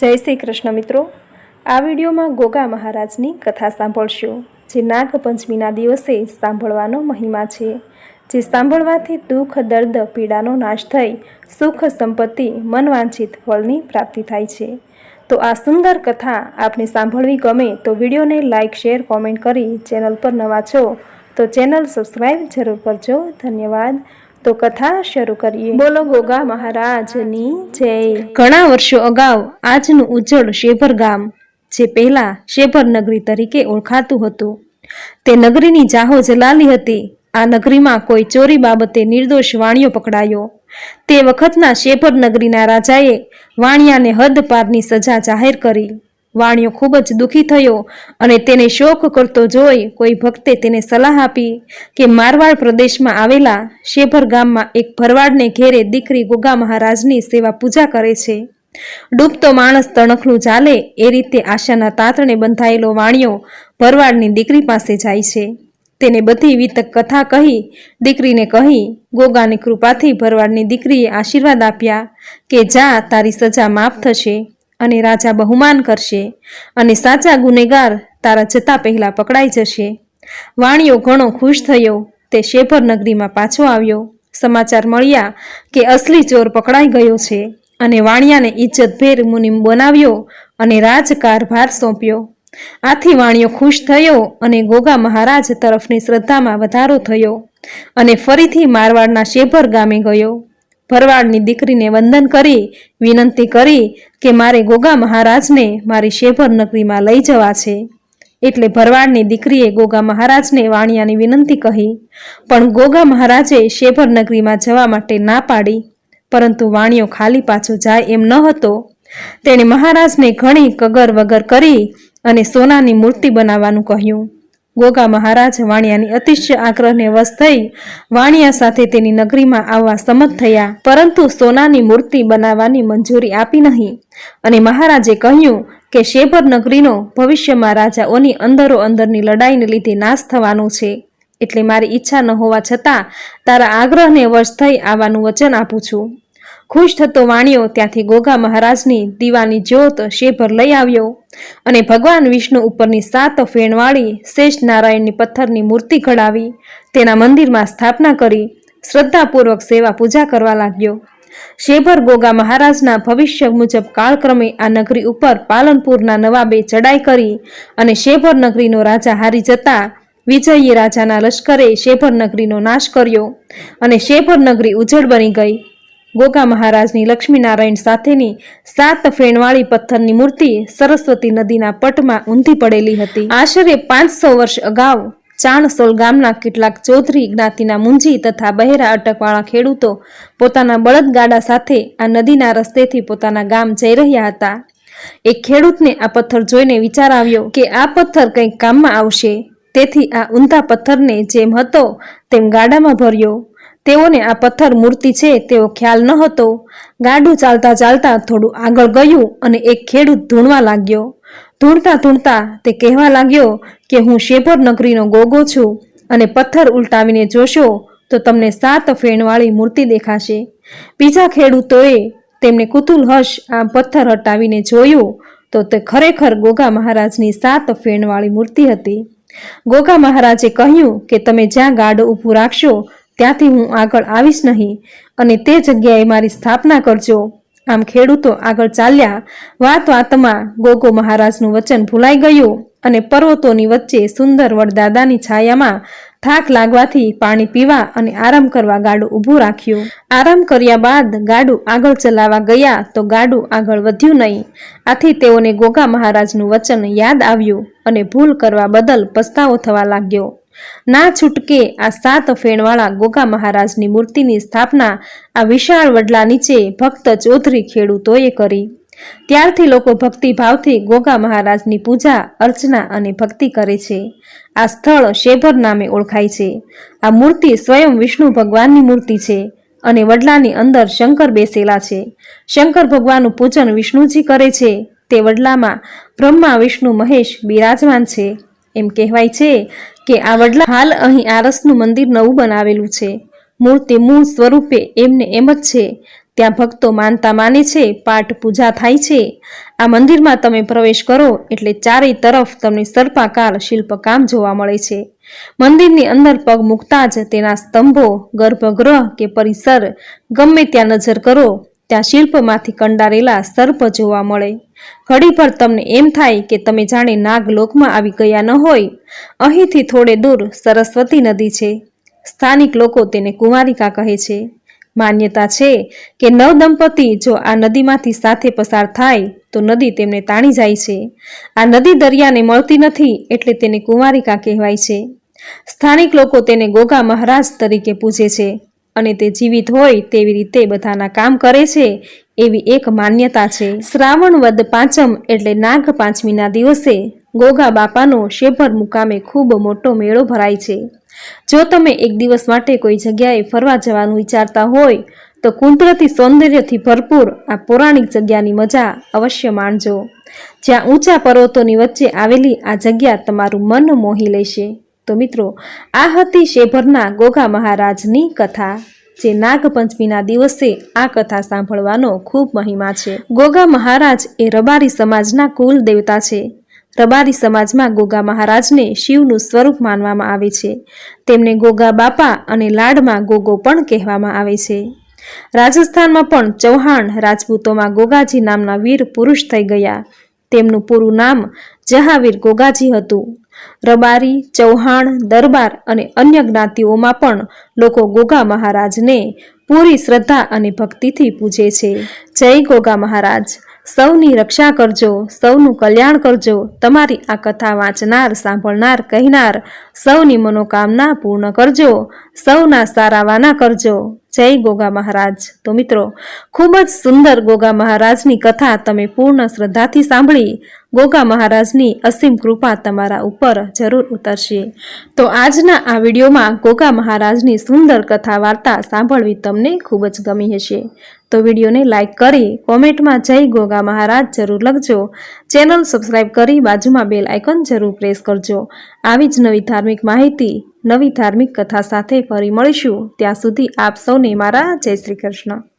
जय श्री कृष्ण मित्रों, आ विडियो में गोगा महाराजनी कथा सांभळशो जे नागपंचमीना दिवसे सांभळवानो महिमा छे। जे सांभळवाथी दुख दर्द पीड़ानो नाश थई सुख संपत्ति मनवांछित फलनी प्राप्ति थाय छे। तो आ सुंदर कथा आपने सांभळवी गमे तो विडियो ने लाइक शेर कॉमेंट करी चेनल पर नवा छो तो चेनल सब्सक्राइब जरूर करजो। धन्यवाद। तो कथा शुरू करिए। बोलो गोगा महाराजनी जय। घणा वर्षो अगाऊ आजनु उज्जवल शेभर गाम जे पहेला शेभर नगरी तरीके ओळखातुं हतुं ते नगरीनी जाहो जलाली हती। आ नगरीमां कोई चोरी बाबते निर्दोष वाणियो पकड़ायो। ते वखतना शेभर नगरीना राजाए वाणियाने हद पाરની सजा जाહેર કરી। वाणियो खूब ज दुखी थयो अने तेने शोक करतो जोई कोई भक्ते तेने सलाह आपी के मारवाड़ प्रदेश में आवेला शेभर गाम में एक भरवाड़ने घेरे दीकरी गोगा महाराजनी सेवा पूजा करे छे। डूबतो माणस तणखलू चाले ए रीते आशाना तातणे बंधायेलो वाणियो भरवाड़नी दीकरी पासे जाय छे। तेने बधी वितक कथा कही दीकरीने कही। गोगानी कृपाथी भरवाड़नी दीकरीए आशीर्वाद आप्या के जा तारी सजा माफ थशे अने राजा बहुमान करशे अने साचा गुनेगार तारा जता पहेला पकड़ाई जशे। वाणियो घणो खुश थयो। ते शेभर नगरी में पाछो आव्यो। समाचार मळ्या के असली चोर पकड़ाई गयो छे अने वाणियाने इज्जतभेर मुनीम बनाव्यो अने राजकारभार सोंप्यो। आथी वाणियो खुश थयो अने गोगा महाराज तरफनी श्रद्धामां वधारो थयो अने फरीथी मारवाड़ना शेभर गामे गयो। भरवाड़नी दीकरीने वंदन करी विनंती करी के मारे गोगा महाराज ने मारी शेभर नगरी में लई जवा छे। एटले भरवाड़नी दीकरीए गोगा महाराज ने वाणियानी विनंती कही पण गोगा महाराजे शेभर नगरी में जवा माटे ना पाड़ी। परंतु वाणियो खाली पाछो जाय एम न हतो। तेणे महाराज ने घणी कगर वगर करी अने सोनानी मूर्ति बनाववानुं कह्युं। गोगा महाराज वाणियानी अतिशय आग्रहने वश थई वाणिया साथे तेनी नगरी में आववा सम्मत थया, परंतु सोनानी मूर्ति बनाववानी मंजूरी आपी नहीं अने महाराजे कह्युं के शेभर नगरीनो भविष्यमां राजाओनी अंदरो अंदरनी लड़ाईने लीधे नाश थवानो छे। एटले मारी इच्छा न होवा छतां तारा आग्रहने वश थई आववानुं वचन आपुं छुं। खुश थतो वाणियो त्यांथी गोगा महाराजनी दीवानी ज्योत शेभर लई आव्यो अने भगवान विष्णु उपरनी 7 फेणवाળી शेष नारायणनी पत्थरनी मूर्ति घड़ावी तेना मंदिरमां स्थापना करी श्रद्धापूर्वक सेवा पूजा करवा लाग्यो। शेभर गोगा महाराजना भविष्य मुजब कालक्रमे आ नगरी उपर पालनपुरना नवाबे चढ़ाई करी अने शेभर नगरीनो राजा हारी जता विजयी राजाना लश्करे शेभर नगरीनो नाश कर्यो अने शेभर नगरी उजड़ बनी गई। गोगा महाराजनी लक्ष्मीनारायण साथेनी 7 फेणवाળી पत्थरनी मूर्ति सरस्वती नदीना पटमां ऊंधी पड़ेली हती। आशरे 500 वर्ष अगाऊ चाणसोल गामना કેટલાક चौधरी જ્ઞાતિના मुंजी तथा बहेरा अटकवाळा खेडूतो पोताना बळदगाड़ा साथे आ नदीना रस्तेथी पोताना गाम जई रह्या हता। एक खेडूतने आ पत्थर जोईने विचार आव्यो के आ पत्थर कंईक काममां आवशे, तेथी आ ऊंधा पत्थरने जेम हतो तेम गाडामां भर्यो। तेओने आ पत्थर मूर्ति छे तेवो ख्याल न हतो। गाडू चालता चालता थोड़ू आगळ गयुं अने एक खेडूत धूणवा लाग्यो। धूणता धूणता ते कहेवा लाग्यो के हूँ शेभर नगरीनो गोगो छुं अने पत्थर उलटावीने जोशो तो तमने 7 फेणवाળી मूर्ति देखाशे। बीजा खेडूतोए तेमने कुतूहलवश आ पत्थर हटावीने जोयुं तो ते खरेखर गोगा महाराजनी 7 फेणवाળી मूर्ति हती। गोगा महाराजे कह्युं के तमे ज्यां गाडो ऊभुं राखशो त्यांथी हूँ आगळ आवीश नहीं अने ते जग्याए मारी स्थापना करजो। आम खेडूतो आगळ चाल्या। वात वातमां गोगो महाराजनुं वचन भूलाई गयुं अने पर्वतोनी वच्चे सुंदर वडदादानी छायामां थाक लागवाथी पाणी पीवा अने आराम करवा गाडू ऊभुं राख्युं। आराम कर्या बाद गाडू आगळ चलावा गया तो गाडू आगळ वध्युं नहीं। आथी तेओने गोगा महाराजनुं वचन याद आव्युं अने भूल करवा बदल पछतावो थवा लाग्यो। ना छूटके आ 7 फेणवाळा गोगा महाराजनी मूर्तिनी स्थापना आ विशाळ वडला नीचे भक्त चौधरी खेडूतोए करी। त्यारथी लोको भक्तिभावथी गोगा महाराजनी पूजा अर्चना अने भक्ति करे छे। आ स्थळ शेभर नामे ओळखाय छे। आ मूर्ति स्वयं विष्णु भगवाननी मूर्ति छे अने वडलानी अंदर शंकर बेसेला छे। शंकर भगवाननुं पूजन विष्णुजी करे छे। ते वडलामां ब्रह्मा विष्णु महेश बिराजमान छे। एम कहेवाय छे के आ वडला हाल अहीं आरसनुं मंदिर नवुं बनावेलुं छे। मूर्ति मूळ स्वरूपे एમને એમ જ છે। ત્યાં ભક્તો માનતા માને છે, પાઠ પૂજા થાય છે. આ મંદિરમાં તમે પ્રવેશ કરો એટલે ચારે તરફ તમને સર્પાકાર શિલ્પકામ જોવા મળે છે. મંદિરની અંદર પગ મૂકતા જ તેના સ્તંભો, ગર્ભગૃહ કે પરિસર ગમે ત્યાં નજર કરો ત્યાં શિલ્પમાંથી કંડારેલા સર્પ જોવા મળે. ઘડીભર તમને એમ થાય કે તમે જાણે નાગલોકમાં આવી ગયા ન હોય. અહીંથી થોડે દૂર સરસ્વતી નદી છે. સ્થાનિક લોકો તેને કુંવારિકા કહે છે. માન્યતા છે કે નવદંપતી જો આ નદીમાંથી સાથે પસાર થાય તો નદી તેમને તાણી જાય છે. આ નદી દરિયાને મળતી નથી એટલે તેને કુંવારિકા કહેવાય છે. સ્થાનિક લોકો તેને ગોગા મહારાજ તરીકે પૂજે છે અને તે જીવિત હોય તેવી રીતે બધાના કામ કરે છે એવી એક માન્યતા છે. શ્રાવણ વદ પાંચમ એટલે નાગ પાંચમીના દિવસે ગોગા બાપાનો શેભર મુકામે ખૂબ મોટો મેળો ભરાય છે. જો તમે એક દિવસ માટે કોઈ જગ્યાએ ફરવા જવાનું વિચારતા હોય તો કુદરતી સૌંદર્યથી ભરપૂર આ પૌરાણિક જગ્યાની મજા અવશ્ય માણજો. જ્યાં ઊંચા પર્વતોની વચ્ચે આવેલી આ જગ્યા તમારું મન મોહી લેશે. તો મિત્રો, આ હતી શેભરના ગોગા મહારાજની કથા. જે નાગપંચમીના દિવસે આ કથા સાંભળવાનો ખૂબ મહિમા છે. ગોગા મહારાજ એ રબારી સમાજના કુલ દેવતા છે. રબારી સમાજમાં ગોગા મહારાજને શિવનું સ્વરૂપ માનવામાં આવે છે. તેમને ગોગા બાપા અને લાડમાં ગોગો પણ કહેવામાં આવે છે. રાજસ્થાનમાં પણ ચૌહાણ રાજપૂતોમાં ગોગાજી નામના વીર પુરુષ થઈ ગયા. તેમનું પૂરું નામ જહાવીર ગોગાજી હતું. રબારી, ચૌહાણ, દરબાર અને અન્ય જ્ઞાતિઓમાં પણ લોકો ગોગા મહારાજને પૂરી શ્રદ્ધા અને ભક્તિથી પૂજે છે. જય ગોગા મહારાજ. સૌની રક્ષા કરજો, સૌનું કલ્યાણ કરજો. તમારી આ કથા વાંચનાર, સાંભળનાર, કહેનાર સૌની મનોકામના પૂર્ણ કરજો. સૌના સારા વાના કરજો. જય ગોગા મહારાજ. તો મિત્રો, ખૂબ જ સુંદર ગોગા મહારાજની કથા તમે પૂર્ણ શ્રદ્ધાથી સાંભળી. ગોગા મહારાજની અસીમ કૃપા તમારા ઉપર જરૂર ઉતરશે. તો આજના આ વિડીયોમાં ગોગા મહારાજની સુંદર કથા વાર્તા સાંભળવી તમને ખૂબ જ ગમી હશે. તો વિડીયોને લાઇક કરી કોમેન્ટમાં જય ગોગા મહારાજ જરૂર લખજો. ચેનલ સબસ્ક્રાઈબ કરી બાજુમાં બેલ આઇકોન જરૂર પ્રેસ કરજો. આવી જ નવી ધાર્મિક માહિતી, નવી ધાર્મિક કથા સાથે ફરી મળીશું. ત્યાં સુધી આપ સૌને મારા જય શ્રી કૃષ્ણ.